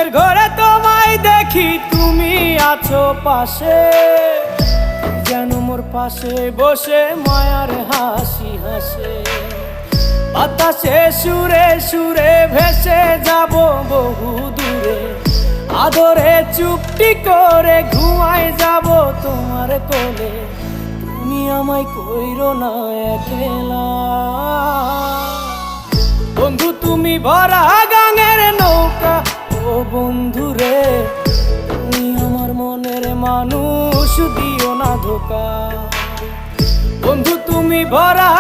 ঘুমের ঘরে তোমায় দেখি, তুমি আছো পাশে, যেন মোর পাশে বসে মায়ার হাসি হাসে। বাতাসে সুরে সুরে ভেসে যাব বহু দূরে, আদরে চুপটি করে ঘুমায় যাব তোমার কোলে। তুমি আমায় কইরো না একলা বন্ধু, তুমি ভরা গাঙের নৌকা। ও বন্ধু রে, তুমি আমার মনের মানুষ, দিও না ধোকা। বন্ধু তুমি ভরা